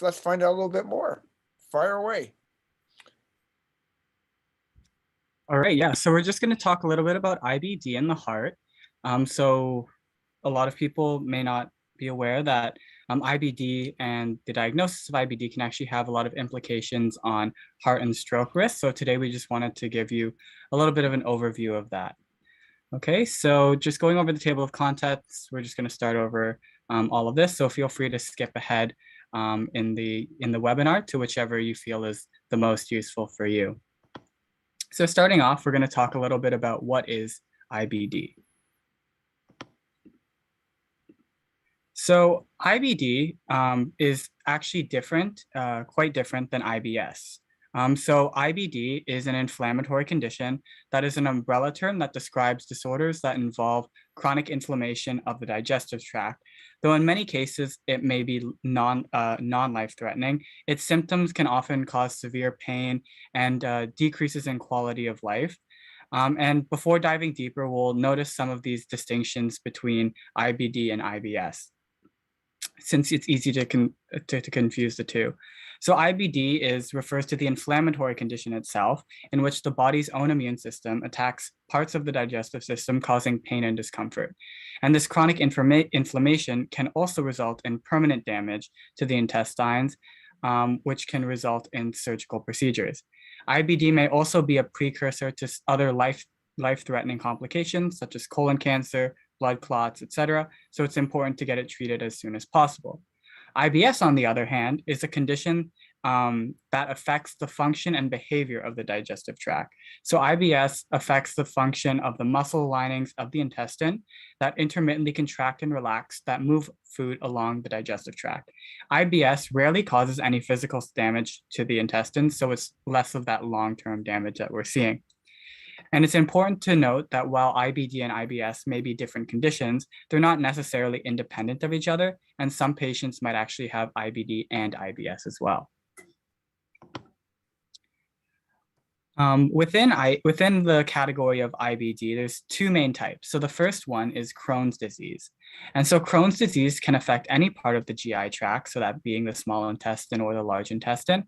let's find out a little bit more. Fire away. All right, yeah. So we're just going to talk a little bit about IBD in the heart. So a lot of people may not be aware that IBD and the diagnosis of IBD can actually have a lot of implications on heart and stroke risk. So today we just wanted to give you a little bit of an overview of that. Okay, so just going over the table of contents, we're just going to start over all of this. So feel free to skip ahead in the webinar to whichever you feel is the most useful for you. So starting off, we're going to talk a little bit about what is IBD. So IBD is actually different, quite different than IBS. So IBD is an inflammatory condition that is an umbrella term that describes disorders that involve chronic inflammation of the digestive tract. Though in many cases, it may be non-life-threatening, its symptoms can often cause severe pain and decreases in quality of life. And before diving deeper, we'll notice some of these distinctions between IBD and IBS, since it's easy to confuse the two. So IBD refers to the inflammatory condition itself, in which the body's own immune system attacks parts of the digestive system, causing pain and discomfort. And this chronic inflammation can also result in permanent damage to the intestines, which can result in surgical procedures. IBD may also be a precursor to other life-threatening complications, such as colon cancer, blood clots, etc. So it's important to get it treated as soon as possible. IBS, on the other hand, is a condition that affects the function and behavior of the digestive tract. So IBS affects the function of the muscle linings of the intestine that intermittently contract and relax, that move food along the digestive tract. IBS rarely causes any physical damage to the intestines, so it's less of that long-term damage that we're seeing. And it's important to note that while IBD and IBS may be different conditions, they're not necessarily independent of each other, and some patients might actually have IBD and IBS as well. Within the category of IBD, there's two main types. So the first one is Crohn's disease. And so Crohn's disease can affect any part of the GI tract, so that being the small intestine or the large intestine.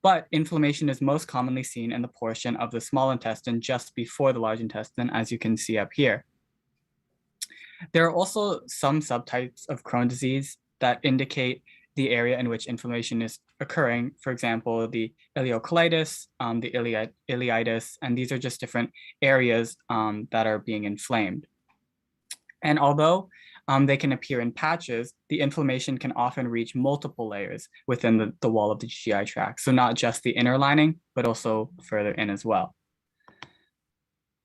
But inflammation is most commonly seen in the portion of the small intestine just before the large intestine, as you can see up here. There are also some subtypes of Crohn's disease that indicate the area in which inflammation is occurring. For example, the ileocolitis, the ileitis, and these are just different areas that are being inflamed. And although they can appear in patches, the inflammation can often reach multiple layers within the wall of the GI tract. So not just the inner lining, but also further in as well.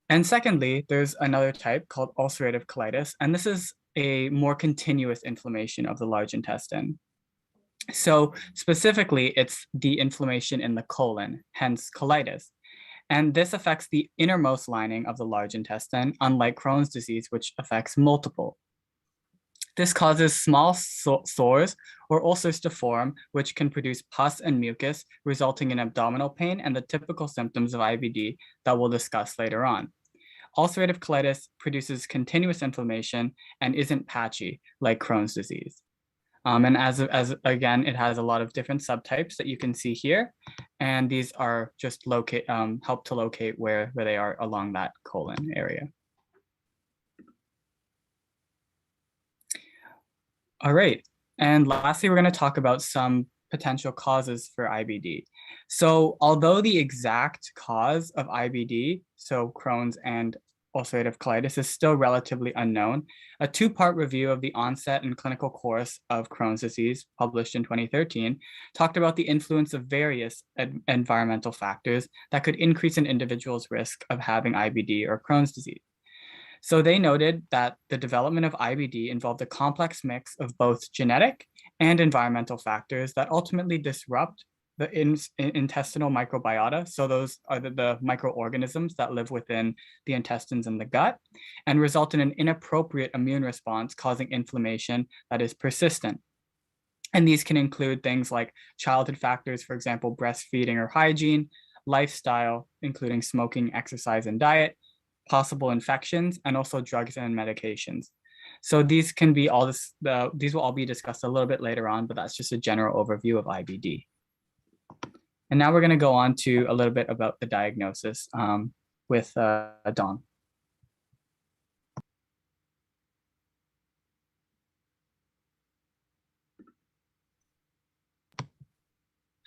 And secondly, there's another type called ulcerative colitis, and this is a more continuous inflammation of the large intestine. So specifically, it's the inflammation in the colon, hence colitis. And this affects the innermost lining of the large intestine, unlike Crohn's disease, which affects multiple. This causes small sores or ulcers to form, which can produce pus and mucus, resulting in abdominal pain and the typical symptoms of IBD that we'll discuss later on. Ulcerative colitis produces continuous inflammation and isn't patchy like Crohn's disease. And as again, it has a lot of different subtypes that you can see here. And these are just help to locate where they are along that colon area. All right. And lastly, we're going to talk about some potential causes for IBD. So although the exact cause of IBD, so Crohn's and ulcerative colitis, is still relatively unknown, a two-part review of the onset and clinical course of Crohn's disease, published in 2013, talked about the influence of various environmental factors that could increase an individual's risk of having IBD or Crohn's disease. So they noted that the development of IBD involved a complex mix of both genetic and environmental factors that ultimately disrupt the intestinal microbiota. So those are the microorganisms that live within the intestines and the gut, and result in an inappropriate immune response, causing inflammation that is persistent. And these can include things like childhood factors, for example, breastfeeding or hygiene, lifestyle, including smoking, exercise, and diet, possible infections, and also drugs and medications. So these can be all this, these will all be discussed a little bit later on, but that's just a general overview of IBD. And now we're going to go on to a little bit about the diagnosis with Dawn.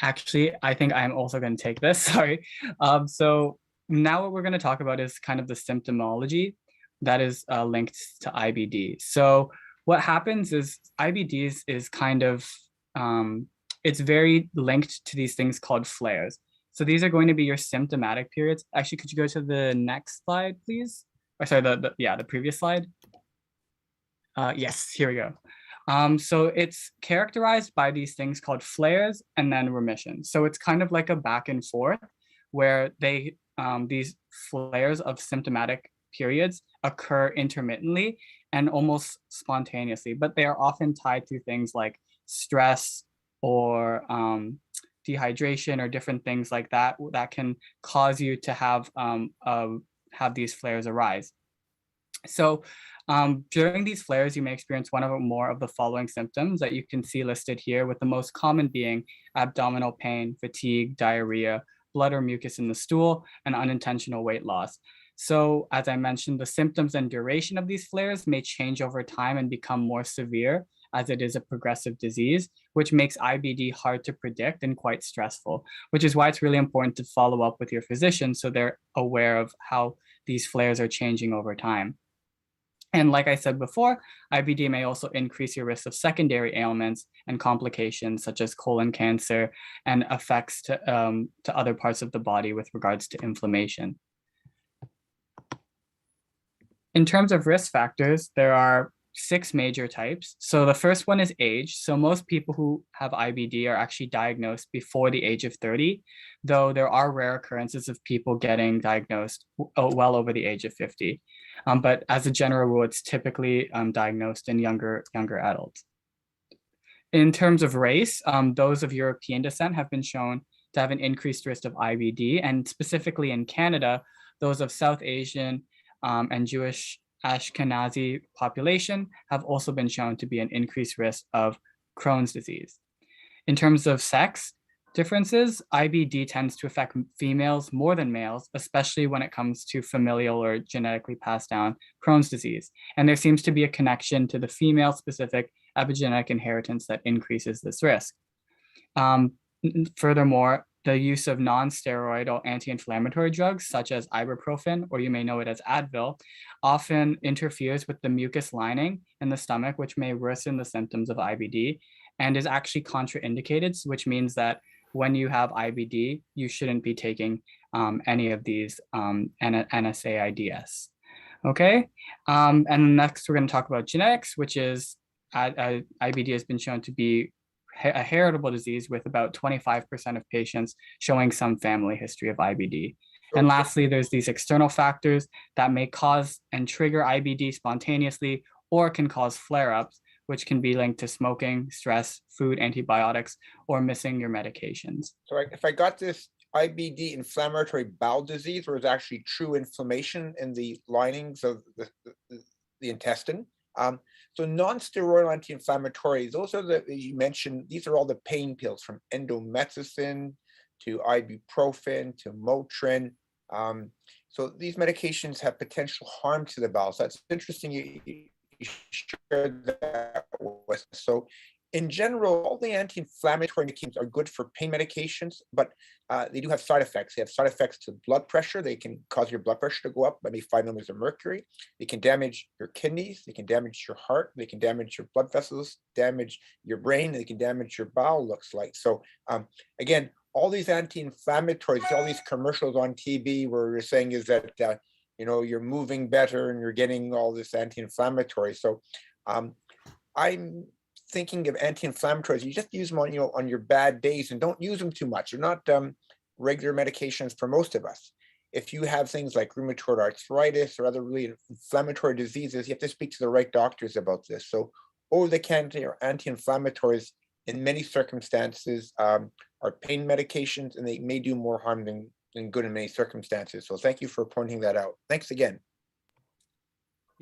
Actually, I think I'm also going to take this, sorry. So now what we're going to talk about is kind of the symptomology that is linked to IBD. So what happens is IBD is kind of, it's very linked to these things called flares. So these are going to be your symptomatic periods. Actually, could you go to the next slide, please? Or sorry, the previous slide. Yes, here we go. So it's characterized by these things called flares and then remission. So it's kind of like a back and forth where these flares of symptomatic periods occur intermittently and almost spontaneously, but they are often tied to things like stress or dehydration or different things like that that can cause you to have these flares arise. So during these flares, you may experience one or more of the following symptoms that you can see listed here, with the most common being abdominal pain, fatigue, diarrhea, blood or mucus in the stool, and unintentional weight loss. So as I mentioned, the symptoms and duration of these flares may change over time and become more severe as it is a progressive disease, which makes IBD hard to predict and quite stressful, which is why it's really important to follow up with your physician so they're aware of how these flares are changing over time. And like I said before, IBD may also increase your risk of secondary ailments and complications such as colon cancer and effects to other parts of the body with regards to inflammation. In terms of risk factors, there are 6 major types. So the first one is age. So most people who have IBD are actually diagnosed before the age of 30, though there are rare occurrences of people getting diagnosed well over the age of 50. But as a general rule, it's typically diagnosed in younger adults. In terms of race, those of European descent have been shown to have an increased risk of IBD, and specifically in Canada, those of South Asian and Jewish Ashkenazi population have also been shown to be an increased risk of Crohn's disease. In terms of sex differences, IBD tends to affect females more than males, especially when it comes to familial or genetically passed down Crohn's disease. And there seems to be a connection to the female-specific epigenetic inheritance that increases this risk. Furthermore, the use of non-steroidal anti-inflammatory drugs such as ibuprofen, or you may know it as Advil, often interferes with the mucus lining in the stomach, which may worsen the symptoms of IBD and is actually contraindicated, which means that when you have IBD, you shouldn't be taking any of these NSAIDs. Okay, and next we're going to talk about genetics, which is IBD has been shown to be a heritable disease with about 25% of patients showing some family history of IBD. And lastly, there's these external factors that may cause and trigger IBD spontaneously or can cause flare-ups, which can be linked to smoking, stress, food, antibiotics, or missing your medications. So if I got this IBD, inflammatory bowel disease, where it's actually true inflammation in the linings of the intestine. So non-steroidal anti-inflammatories, those are you mentioned, these are all the pain pills from endomethacin to ibuprofen to Motrin. So these medications have potential harm to the bowel. So that's interesting you shared that with us. So in general, all the anti-inflammatory medications are good for pain medications, but they do have side effects. They have side effects to blood pressure. They can cause your blood pressure to go up by maybe 5 millimeters of mercury. They can damage your kidneys. They can damage your heart. They can damage your blood vessels, damage your brain. They can damage your bowel, looks like. So again, all these anti-inflammatories, all these commercials on TV where you're saying is that, you're moving better and you're getting all this anti-inflammatory. So I'm thinking of anti-inflammatories, you just use them on your bad days and don't use them too much. They're not regular medications for most of us. If you have things like rheumatoid arthritis or other really inflammatory diseases, you have to speak to the right doctors about this. So over-the-counter or anti-inflammatories in many circumstances are pain medications, and they may do more harm than good in many circumstances. So thank you for pointing that out. Thanks again.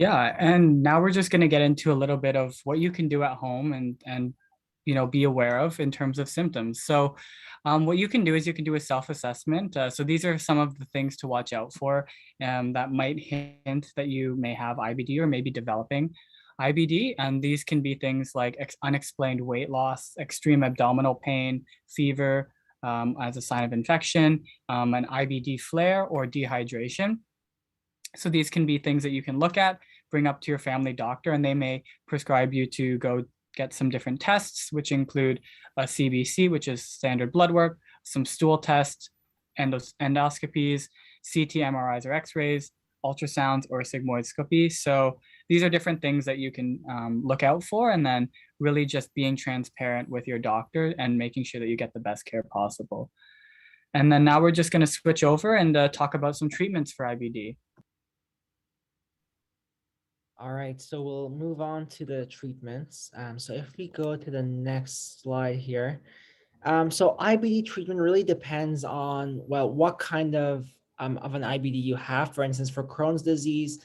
Yeah, and now we're just going to get into a little bit of what you can do at home and be aware of in terms of symptoms. So, what you can do is you can do a self-assessment. So these are some of the things to watch out for that might hint that you may have IBD or maybe developing IBD. And these can be things like unexplained weight loss, extreme abdominal pain, fever as a sign of infection, an IBD flare, or dehydration. So these can be things that you can look at, bring up to your family doctor, and they may prescribe you to go get some different tests, which include a CBC, which is standard blood work, some stool tests, endoscopies, CT, MRIs, or X-rays, ultrasounds, or sigmoidoscopy. So these are different things that you can look out for, and then really just being transparent with your doctor and making sure that you get the best care possible. And then now we're just going to switch over and talk about some treatments for IBD. All right, so we'll move on to the treatments. So if we go to the next slide here, so IBD treatment really depends on, well, what kind of an IBD you have. For instance, for Crohn's disease,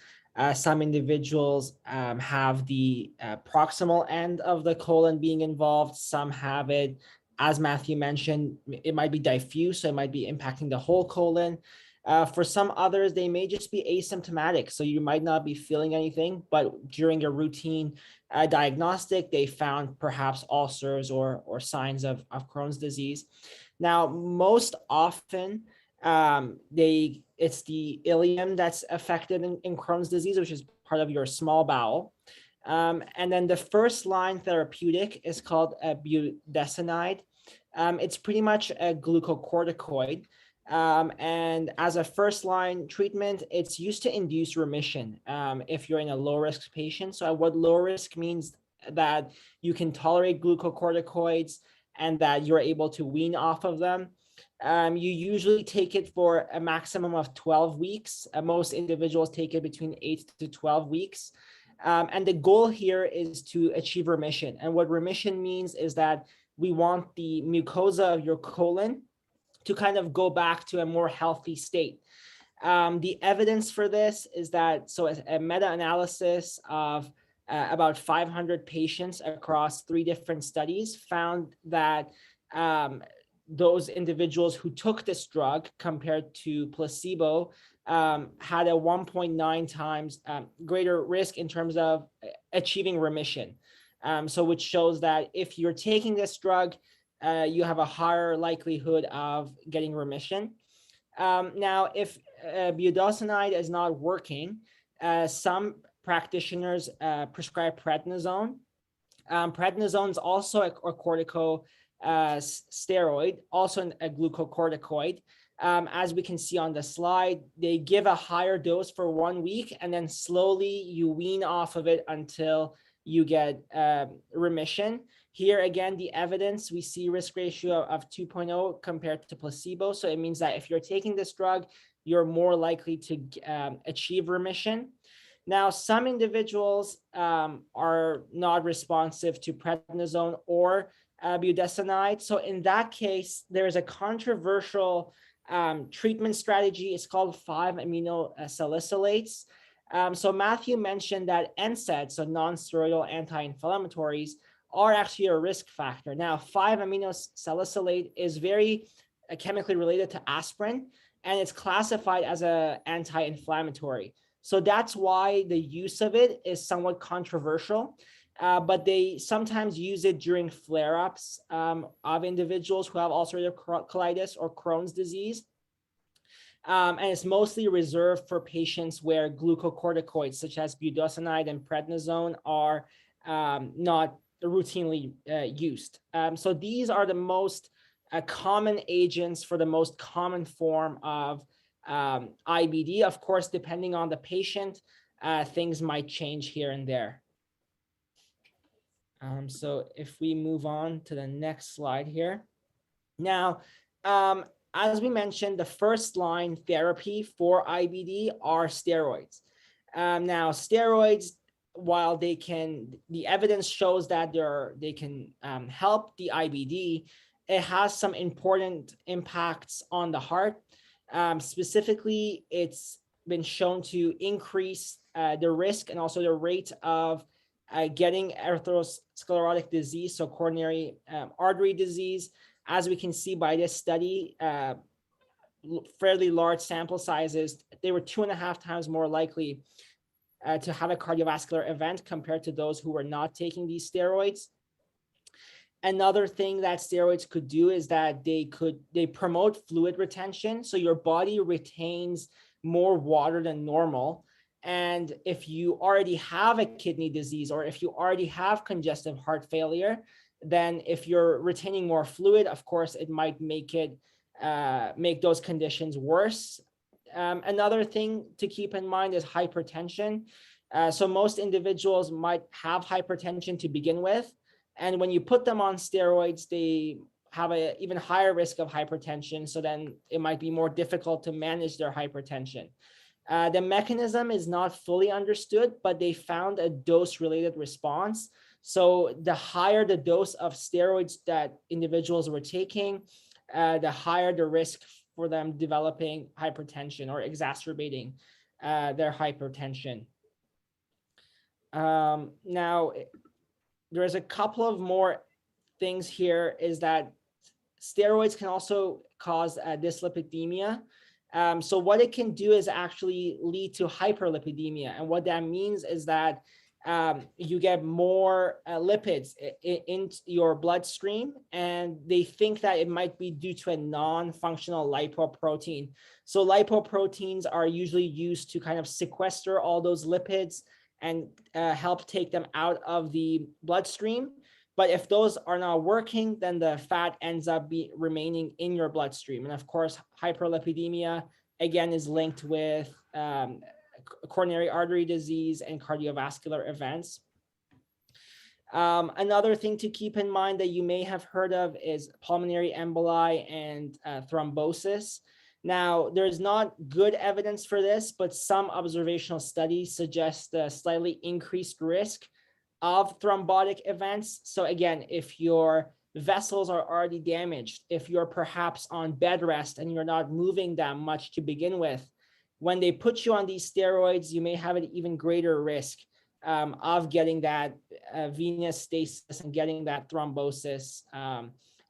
some individuals have the proximal end of the colon being involved. Some have it, as Matthew mentioned, it might be diffuse, so it might be impacting the whole colon. For some others, they may just be asymptomatic. So you might not be feeling anything, but during a routine diagnostic, they found perhaps ulcers or signs of Crohn's disease. Now, most often, it's the ileum that's affected in Crohn's disease, which is part of your small bowel. And then the first line therapeutic is called budesonide. It's pretty much a glucocorticoid. And as a first line treatment, it's used to induce remission if you're in a low risk patient. So what low risk means that you can tolerate glucocorticoids and that you're able to wean off of them. You usually take it for a maximum of 12 weeks. Most individuals take it between 8 to 12 weeks. And the goal here is to achieve remission. And what remission means is that we want the mucosa of your colon to kind of go back to a more healthy state. The evidence for this is that, so a meta-analysis of about 500 patients across 3 different studies found that those individuals who took this drug compared to placebo had a 1.9 times greater risk in terms of achieving remission. So which shows that if you're taking this drug, you have a higher likelihood of getting remission. Now, if budesonide is not working, some practitioners prescribe prednisone. Prednisone is also a corticosteroid, also a glucocorticoid. As we can see on the slide, they give a higher dose for 1 week, and then slowly you wean off of it until you get remission. Here again, the evidence, we see risk ratio of 2.0 compared to placebo. So it means that if you're taking this drug, you're more likely to achieve remission. Now, some individuals are not responsive to prednisone or budesonide. So in that case, there is a controversial treatment strategy. It's called 5-amino salicylates. So Matthew mentioned that NSAIDs, so non-steroidal anti-inflammatories, are actually a risk factor. Now, 5-amino salicylate is very chemically related to aspirin, and it's classified as an anti-inflammatory. So that's why the use of it is somewhat controversial, but they sometimes use it during flare-ups of individuals who have ulcerative colitis or Crohn's disease. And it's mostly reserved for patients where glucocorticoids such as budesonide and prednisone are not routinely used. So these are the most common agents for the most common form of IBD. Of course, depending on the patient, things might change here and there. So if we move on to the next slide here. Now, as we mentioned, the first line therapy for IBD are steroids. Now, steroids, while the evidence shows that they can help the IBD, it has some important impacts on the heart. Specifically, it's been shown to increase the risk and also the rate of getting atherosclerotic disease, so coronary artery disease. As we can see by this study, fairly large sample sizes, they were 2.5 times more likely to have a cardiovascular event compared to those who were not taking these steroids. Another thing that steroids could do is that they promote fluid retention. So your body retains more water than normal. And if you already have a kidney disease, or if you already have congestive heart failure, then if you're retaining more fluid, of course, it might make those conditions worse. Another thing to keep in mind is hypertension. So most individuals might have hypertension to begin with. And when you put them on steroids, they have an even higher risk of hypertension. So then it might be more difficult to manage their hypertension. The mechanism is not fully understood, but they found a dose-related response. So the higher the dose of steroids that individuals were taking, the higher the risk for them developing hypertension or exacerbating their hypertension. Now, there's a couple of more things here, is that steroids can also cause dyslipidemia. So what it can do is actually lead to hyperlipidemia. And what that means is that you get more lipids in your bloodstream, and they think that it might be due to a non-functional lipoprotein. So lipoproteins are usually used to kind of sequester all those lipids and help take them out of the bloodstream. But if those are not working, then the fat ends up remaining in your bloodstream. And of course, hyperlipidemia, again, is linked with coronary artery disease and cardiovascular events. Another thing to keep in mind that you may have heard of is pulmonary emboli and thrombosis. Now, there's not good evidence for this, but some observational studies suggest a slightly increased risk of thrombotic events. So again, if your vessels are already damaged, if you're perhaps on bed rest and you're not moving that much to begin with, when they put you on these steroids, you may have an even greater risk of getting that venous stasis and getting that thrombosis.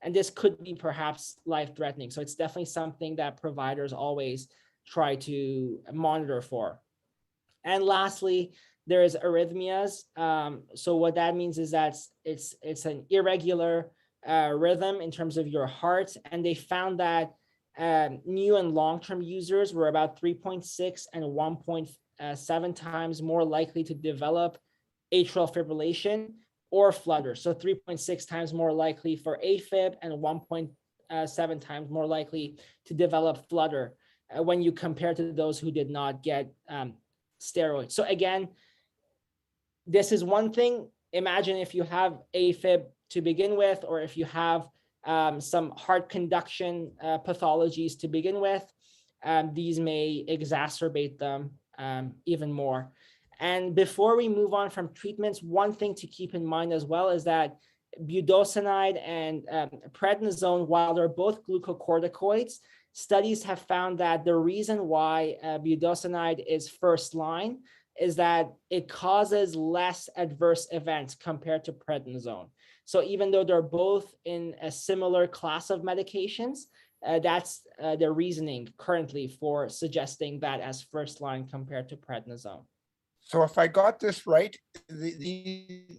And this could be perhaps life-threatening. So it's definitely something that providers always try to monitor for. And lastly, there is arrhythmias. So what that means is that it's an irregular rhythm in terms of your heart. And they found that new and long-term users were about 3.6 and 1.7 times more likely to develop atrial fibrillation or flutter. So 3.6 times more likely for AFib and 1.7 times more likely to develop flutter when you compare to those who did not get steroids. So again, this is one thing. Imagine if you have AFib to begin with, or if you have some heart conduction pathologies to begin with, these may exacerbate them even more. And before we move on from treatments, one thing to keep in mind as well is that budesonide and prednisone, while they're both glucocorticoids, studies have found that the reason why budesonide is first line is that it causes less adverse events compared to prednisone. So even though they're both in a similar class of medications, that's the reasoning currently for suggesting that as first line compared to prednisone. So if I got this right, the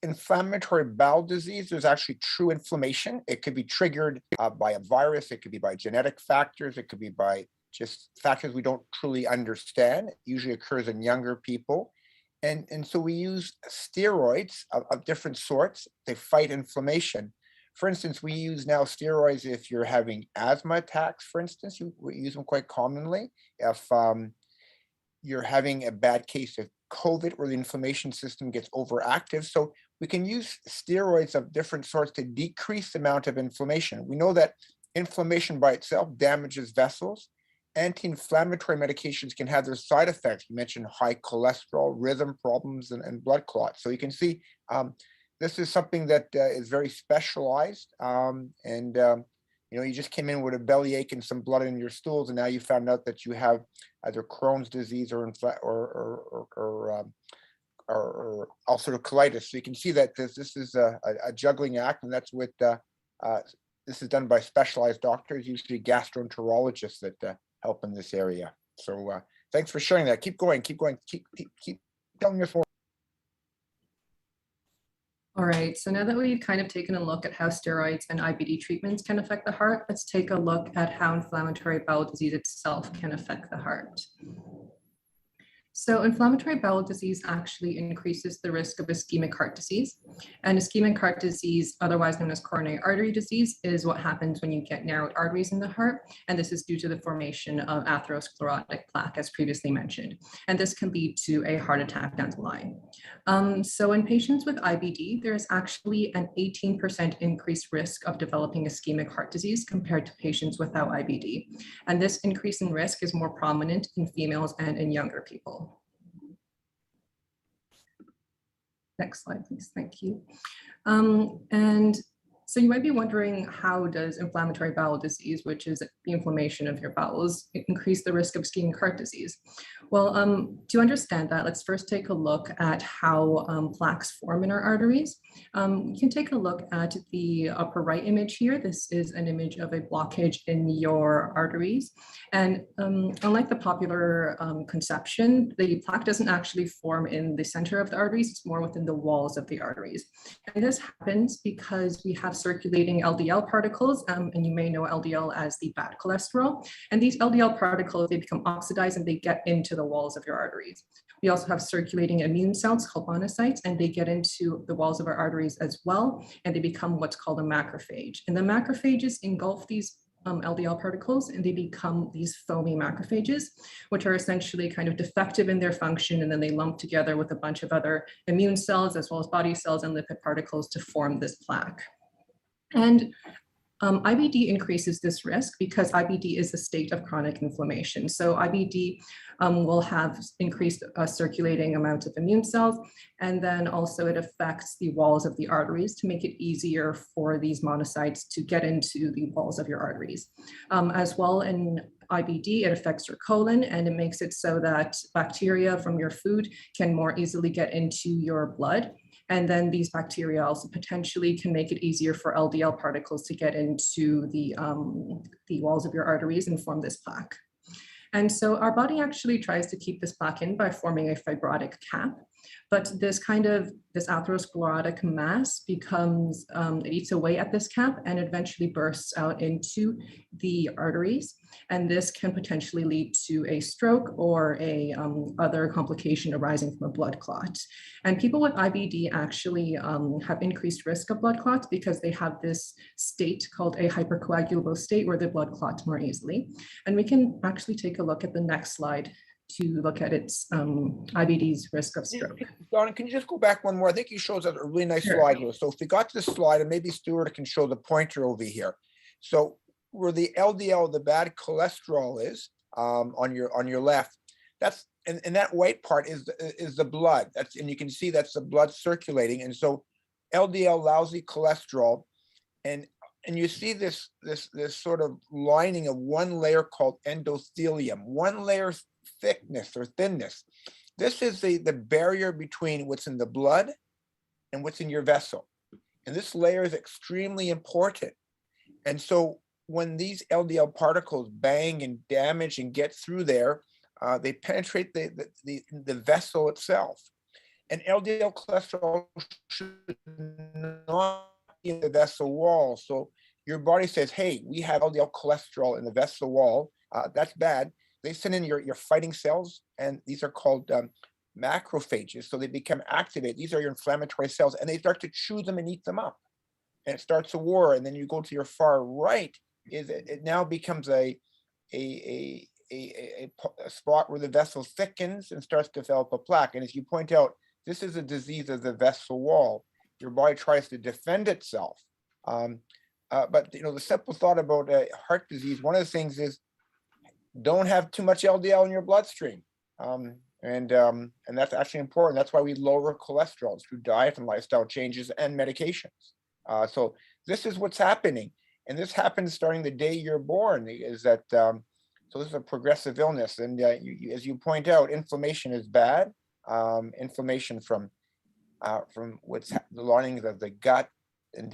inflammatory bowel disease, there's actually true inflammation. It could be triggered by a virus. It could be by genetic factors. It could be by just factors we don't truly understand. It usually occurs in younger people. And so we use steroids of different sorts to fight inflammation. For instance, we use now steroids if you're having asthma attacks, for instance. We use them quite commonly. If you're having a bad case of COVID where the inflammation system gets overactive. So we can use steroids of different sorts to decrease the amount of inflammation. We know that inflammation by itself damages vessels. Anti-inflammatory medications can have their side effects. You mentioned high cholesterol, rhythm problems, and blood clots. So you can see this is something that is very specialized. you just came in with a bellyache and some blood in your stools, and now you found out that you have either Crohn's disease or ulcerative colitis. So you can see that this is a juggling act, and that's what this is done by specialized doctors, usually gastroenterologists that help in this area. So thanks for sharing that. Keep going, keep telling us more. All right, so now that we've kind of taken a look at how steroids and IBD treatments can affect the heart, let's take a look at how inflammatory bowel disease itself can affect the heart. So inflammatory bowel disease actually increases the risk of ischemic heart disease. And ischemic heart disease, otherwise known as coronary artery disease, is what happens when you get narrowed arteries in the heart. And this is due to the formation of atherosclerotic plaque, as previously mentioned. And this can lead to a heart attack down the line. So in patients with IBD, there is actually an 18% increased risk of developing ischemic heart disease compared to patients without IBD. And this increase in risk is more prominent in females and in younger people. Next slide, please. Thank you. And so you might be wondering, how does inflammatory bowel disease, which is the inflammation of your bowels, increase the risk of ischemic heart disease? Well, to understand that, let's first take a look at how plaques form in our arteries. You can take a look at the upper right image here. This is an image of a blockage in your arteries. And unlike the popular conception, the plaque doesn't actually form in the center of the arteries, it's more within the walls of the arteries. And this happens because we have circulating LDL particles, and you may know LDL as the bad cholesterol. And these LDL particles, they become oxidized and they get into the walls of your arteries. We also have circulating immune cells called monocytes, and they get into the walls of our arteries as well, and they become what's called a macrophage. And the macrophages engulf these LDL particles, and they become these foamy macrophages, which are essentially kind of defective in their function, and then they lump together with a bunch of other immune cells as well as body cells and lipid particles to form this plaque. And IBD increases this risk because IBD is a state of chronic inflammation. So IBD will have increased circulating amounts of immune cells, and then also it affects the walls of the arteries to make it easier for these monocytes to get into the walls of your arteries. As well, in IBD, it affects your colon, and it makes it so that bacteria from your food can more easily get into your blood. And then these bacteria also potentially can make it easier for LDL particles to get into the walls of your arteries and form this plaque. And so our body actually tries to keep this plaque in by forming a fibrotic cap. But this atherosclerotic mass becomes, it eats away at this cap and eventually bursts out into the arteries. And this can potentially lead to a stroke or a other complication arising from a blood clot. And people with IBD actually have increased risk of blood clots because they have this state called a hypercoagulable state where the blood clots more easily. And we can actually take a look at the next slide to look at its IBD's risk of stroke. Donna, can you just go back one more? I think you showed us a really nice Sure. slide here. So if we got to this slide, and maybe Stuart can show the pointer over here. So where the LDL, the bad cholesterol is on your left, that's and that white part is the blood. That's, and you can see that's the blood circulating. And so LDL, lousy cholesterol, and you see this sort of lining of one layer called endothelium, one layer thickness or thinness. This is the barrier between what's in the blood and what's in your vessel. And this layer is extremely important. And so when these LDL particles bang and damage and get through there, they penetrate the vessel itself. And LDL cholesterol should not be in the vessel wall. So your body says, hey, we have LDL cholesterol in the vessel wall. That's bad. They send in your fighting cells, and these are called macrophages. So they become activated. These are your inflammatory cells, and they start to chew them and eat them up. And it starts a war. And then you go to your far right, it now becomes a spot where the vessel thickens and starts to develop a plaque. And as you point out, this is a disease of the vessel wall. Your body tries to defend itself. But the simple thought about heart disease, one of the things is don't have too much LDL in your bloodstream. And that's actually important. That's why we lower cholesterol through diet and lifestyle changes and medications. So this is what's happening. And this happens starting the day you're born, is that, so this is a progressive illness. And as you point out, inflammation is bad. Inflammation from the linings of the gut and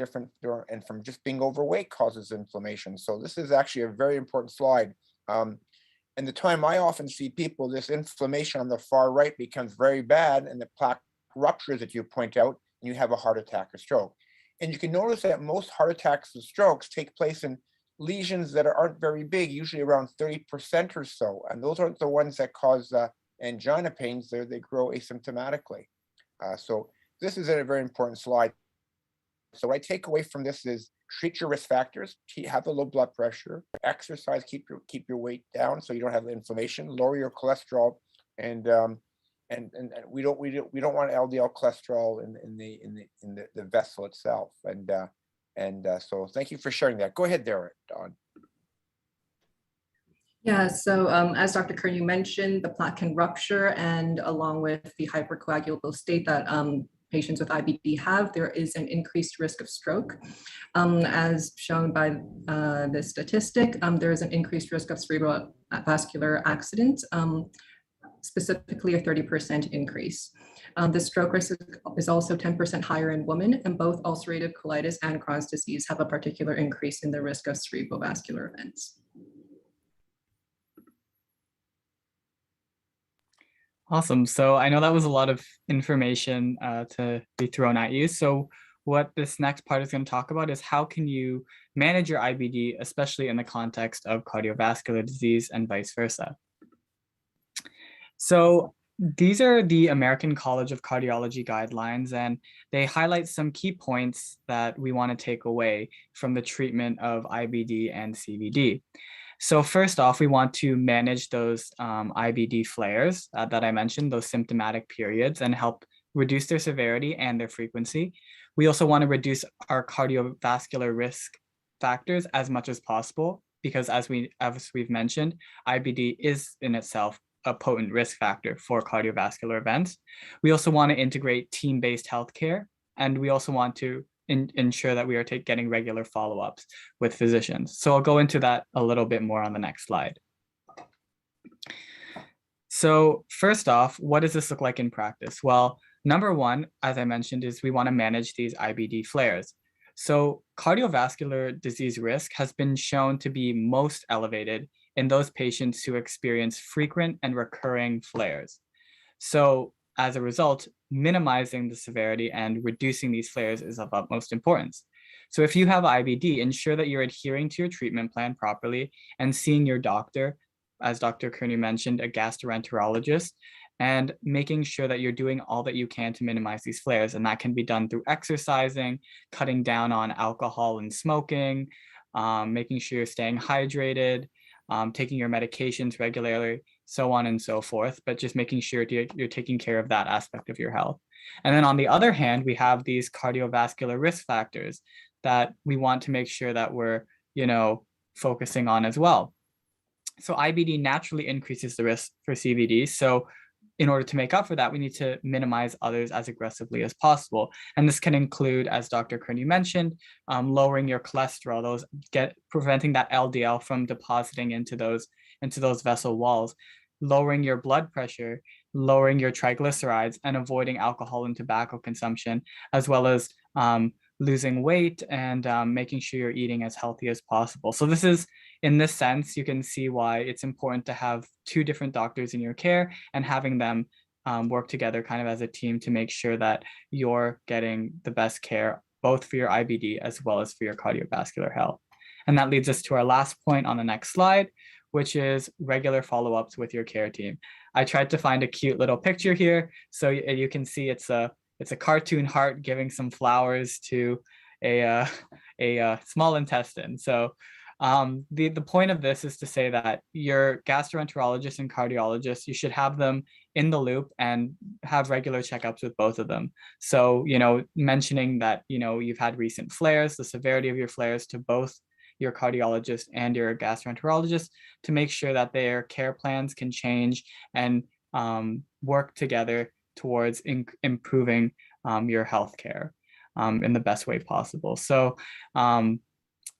from just being overweight causes inflammation. So this is actually a very important slide. And the time I often see people, this inflammation on the far right becomes very bad and the plaque ruptures, that you point out, and you have a heart attack or stroke. And you can notice that most heart attacks and strokes take place in lesions that aren't very big, usually around 30% or so. And those aren't the ones that cause angina pains. They grow asymptomatically. So this is a very important slide. So what I take away from this is treat your risk factors, have a low blood pressure, exercise, keep your weight down so you don't have inflammation, lower your cholesterol, and we don't want LDL cholesterol in the vessel itself. So thank you for sharing that. Go ahead there, Dawn. Yeah, so as Dr. Curnew mentioned, the plaque can rupture, and along with the hypercoagulable state that patients with IBD have, there is an increased risk of stroke. As shown by this statistic, there is an increased risk of cerebral vascular accidents, specifically a 30% increase. The stroke risk is also 10% higher in women, and both ulcerative colitis and Crohn's disease have a particular increase in the risk of cerebral vascular events. Awesome. So I know that was a lot of information to be thrown at you. So what this next part is going to talk about is how can you manage your IBD, especially in the context of cardiovascular disease and vice versa. So these are the American College of Cardiology guidelines, and they highlight some key points that we want to take away from the treatment of IBD and CVD. So first off, we want to manage those IBD flares that I mentioned, those symptomatic periods, and help reduce their severity and their frequency. We also want to reduce our cardiovascular risk factors as much as possible, because as we've mentioned, IBD is in itself a potent risk factor for cardiovascular events. We also want to integrate team-based healthcare, and we also want to ensure that we are getting regular follow-ups with physicians. So I'll go into that a little bit more on the next slide. So first off, what does this look like in practice? Well, number one, as I mentioned, is we want to manage these IBD flares. So cardiovascular disease risk has been shown to be most elevated in those patients who experience frequent and recurring flares. So as a result, minimizing the severity and reducing these flares is of utmost importance. So if you have IBD, ensure that you're adhering to your treatment plan properly and seeing your doctor, as Dr. Curnew mentioned, a gastroenterologist, and making sure that you're doing all that you can to minimize these flares. And that can be done through exercising, cutting down on alcohol and smoking, making sure you're staying hydrated, taking your medications regularly, so on and so forth, but just making sure you're taking care of that aspect of your health. And then on the other hand, we have these cardiovascular risk factors that we want to make sure that we're, focusing on as well. So IBD naturally increases the risk for CVD. So in order to make up for that, we need to minimize others as aggressively as possible. And this can include, as Dr. Curnew mentioned, lowering your cholesterol, preventing that LDL from depositing into those vessel walls, lowering your blood pressure, lowering your triglycerides, and avoiding alcohol and tobacco consumption, as well as losing weight and making sure you're eating as healthy as possible. So this is, in this sense, you can see why it's important to have two different doctors in your care and having them work together kind of as a team to make sure that you're getting the best care, both for your IBD as well as for your cardiovascular health. And that leads us to our last point on the next slide, which is regular follow-ups with your care team. I tried to find a cute little picture here. So you can see it's a cartoon heart giving some flowers to a small intestine. So the point of this is to say that your gastroenterologist and cardiologist, you should have them in the loop and have regular checkups with both of them. So, mentioning that, you've had recent flares, the severity of your flares to both your cardiologist and your gastroenterologist to make sure that their care plans can change and work together towards improving your healthcare in the best way possible. So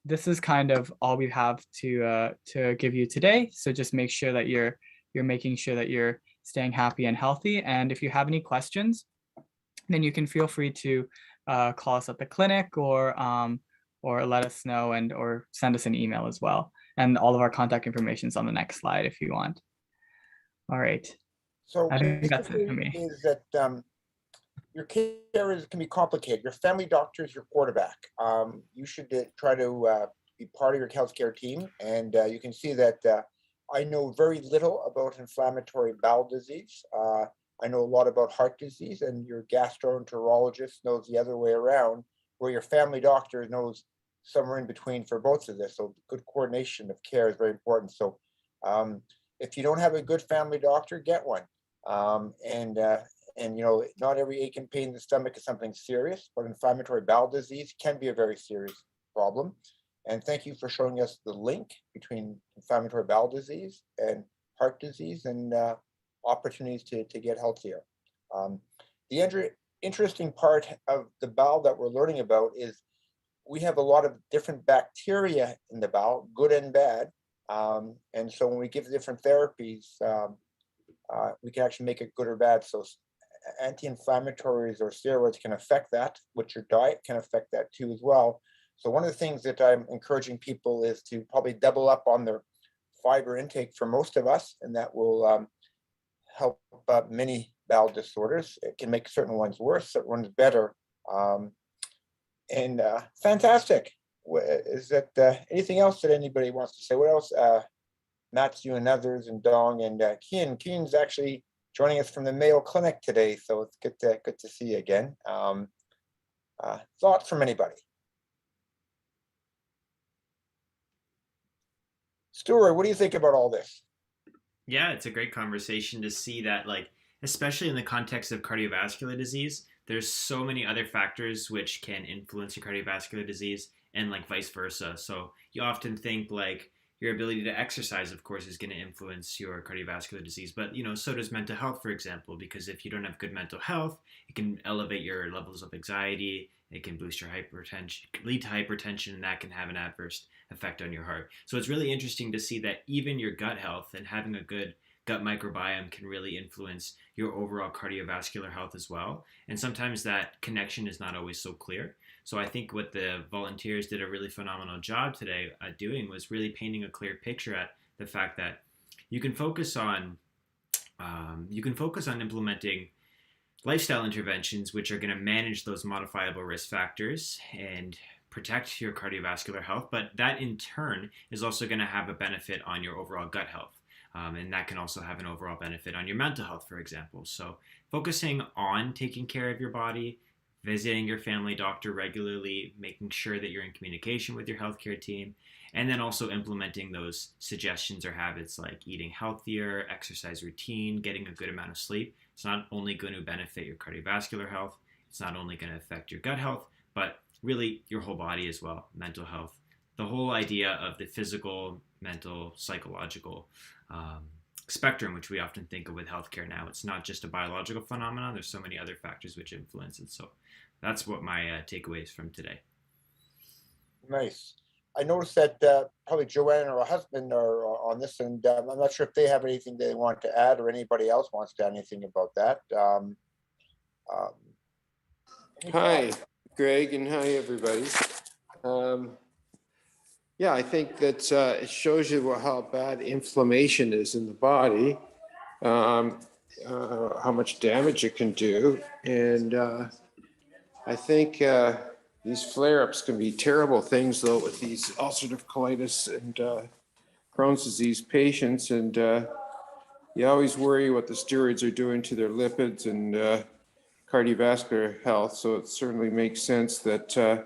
this is kind of all we have to give you today. So just make sure that you're making sure that you're staying happy and healthy. And if you have any questions, then you can feel free to call us at the clinic or let us know or send us an email as well. And all of our contact information is on the next slide if you want. All right. So I think that's it for basically me. is that your care can be complicated. Your family doctor is your quarterback. You should try to be part of your healthcare team. And you can see that I know very little about inflammatory bowel disease. I know a lot about heart disease, and your gastroenterologist knows the other way around, where your family doctor knows somewhere in between for both of this. So good coordination of care is very important. So if you don't have a good family doctor, get one. And you know, not every ache and pain in the stomach is something serious, but inflammatory bowel disease can be a very serious problem. And thank you for showing us the link between inflammatory bowel disease and heart disease and opportunities to get healthier. The interesting part of the bowel that we're learning about is we have a lot of different bacteria in the bowel, good and bad. And so when we give different therapies, we can actually make it good or bad. So anti-inflammatories or steroids can affect that, which your diet can affect that too as well. So one of the things that I'm encouraging people is to probably double up on their fiber intake for most of us, and that will help many bowel disorders. It can make certain ones worse, certain ones better. Fantastic. Is that anything else that anybody wants to say? What else? Matthew and others and Dong and Kian. Kian's actually joining us from the Mayo Clinic today, so it's good to see you again. Thoughts from anybody? Stuart, what do you think about all this? Yeah, it's a great conversation to see that, like, especially in the context of cardiovascular disease, there's so many other factors which can influence your cardiovascular disease and like vice versa. So you often think like your ability to exercise, of course, is going to influence your cardiovascular disease, but so does mental health, for example, because if you don't have good mental health, it can elevate your levels of anxiety, it can boost your hypertension, lead to hypertension, and that can have an adverse effect on your heart. So it's really interesting to see that even your gut health and having a good gut microbiome can really influence your overall cardiovascular health as well. And sometimes that connection is not always so clear. So I think what the volunteers did a really phenomenal job today at doing was really painting a clear picture at the fact that you can focus on implementing lifestyle interventions which are going to manage those modifiable risk factors and protect your cardiovascular health, but that in turn is also going to have a benefit on your overall gut health. And that can also have an overall benefit on your mental health, for example. So focusing on taking care of your body, visiting your family doctor regularly, making sure that you're in communication with your healthcare team, and then also implementing those suggestions or habits like eating healthier, exercise routine, getting a good amount of sleep. It's not only going to benefit your cardiovascular health, it's not only going to affect your gut health, but really your whole body as well, mental health. The whole idea of the physical, mental, psychological spectrum, which we often think of with healthcare now. It's not just a biological phenomenon. There's so many other factors which influence it. So that's what my takeaways from today. Nice. I noticed that probably Joanne or her husband are on this, and I'm not sure if they have anything they want to add or anybody else wants to add anything about that. Hi, Greg, and hi, everybody. Yeah, I think that it shows you how bad inflammation is in the body, how much damage it can do. And I think these flare-ups can be terrible things, though, with these ulcerative colitis and Crohn's disease patients. And you always worry what the steroids are doing to their lipids and cardiovascular health. So it certainly makes sense that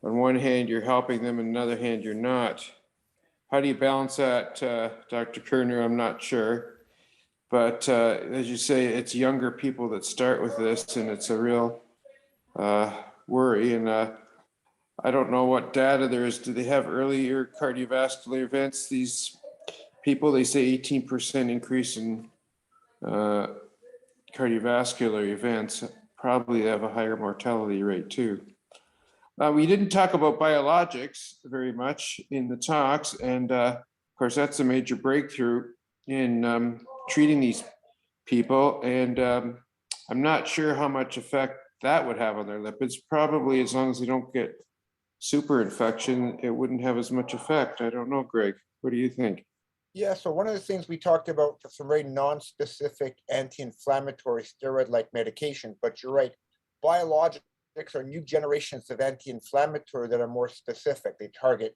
on one hand, you're helping them, and on the other hand, you're not. How do you balance that, Dr. Curnew? I'm not sure. But as you say, it's younger people that start with this, and it's a real worry. And I don't know what data there is. Do they have earlier cardiovascular events? These people, they say 18% increase in cardiovascular events. Probably have a higher mortality rate too. We didn't talk about biologics very much in the talks, and of course, that's a major breakthrough in treating these people. And I'm not sure how much effect that would have on their lipids. Probably as long as they don't get super infection, it wouldn't have as much effect. I don't know, Greg. What do you think? Yeah, so one of the things we talked about for some very non-specific anti-inflammatory steroid-like medications, but you're right, biologics are new generations of anti-inflammatory that are more specific. They target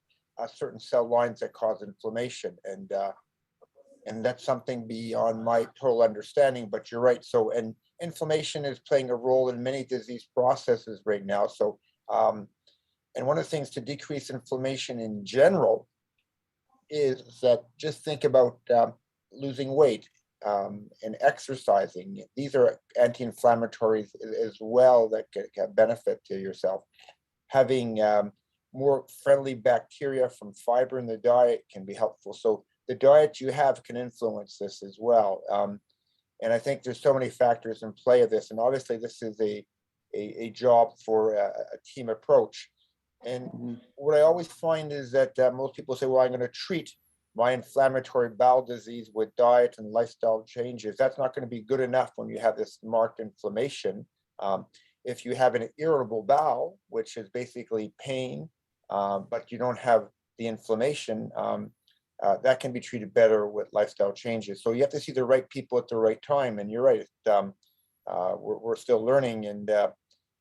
certain cell lines that cause inflammation, and that's something beyond my total understanding, but you're right. So, and inflammation is playing a role in many disease processes right now. So, and one of the things to decrease inflammation in general is that just think about losing weight and exercising. These are anti-inflammatories as well that can benefit to yourself. Having more friendly bacteria from fiber in the diet can be helpful. So the diet you have can influence this as well. And I think there's so many factors in play of this. And obviously this is a job for a team approach. And what I always find is that most people say, well, I'm going to treat my inflammatory bowel disease with diet and lifestyle changes. That's not going to be good enough when you have this marked inflammation. If you have an irritable bowel, which is basically pain, but you don't have the inflammation, that can be treated better with lifestyle changes. So you have to see the right people at the right time. And you're right, we're still learning.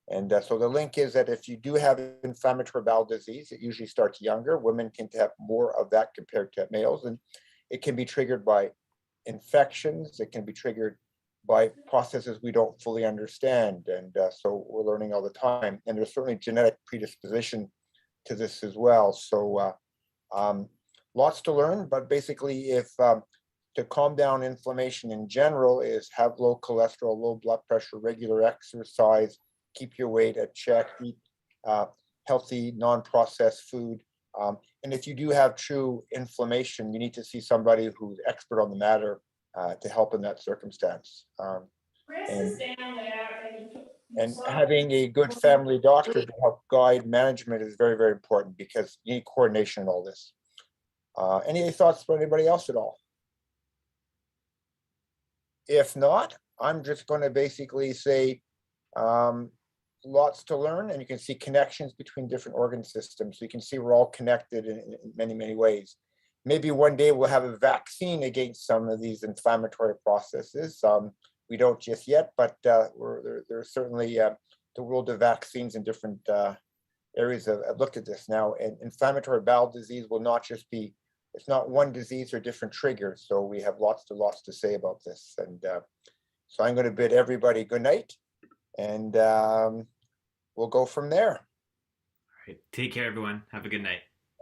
And so the link is that if you do have inflammatory bowel disease, it usually starts younger. Women can have more of that compared to males. And it can be triggered by infections. It can be triggered by processes we don't fully understand. And so we're learning all the time. And there's certainly genetic predisposition to this as well. So lots to learn, but basically if to calm down inflammation in general is have low cholesterol, low blood pressure, regular exercise, keep your weight at check, eat healthy, non-processed food. And if you do have true inflammation, you need to see somebody who's expert on the matter to help in that circumstance. And having a good family doctor to help guide management is very, very important because you need coordination in all this. Any thoughts for anybody else at all? If not, I'm just going to basically say lots to learn, and you can see connections between different organ systems. So you can see we're all connected in many, many ways. Maybe one day we'll have a vaccine against some of these inflammatory processes. We don't just yet, but there's certainly the world of vaccines in different areas have looked at this now. And inflammatory bowel disease will not just be, it's not one disease or different triggers. So we have lots to say about this. And so I'm going to bid everybody good night, and we'll go from there. All right. Take care, everyone. Have a good night.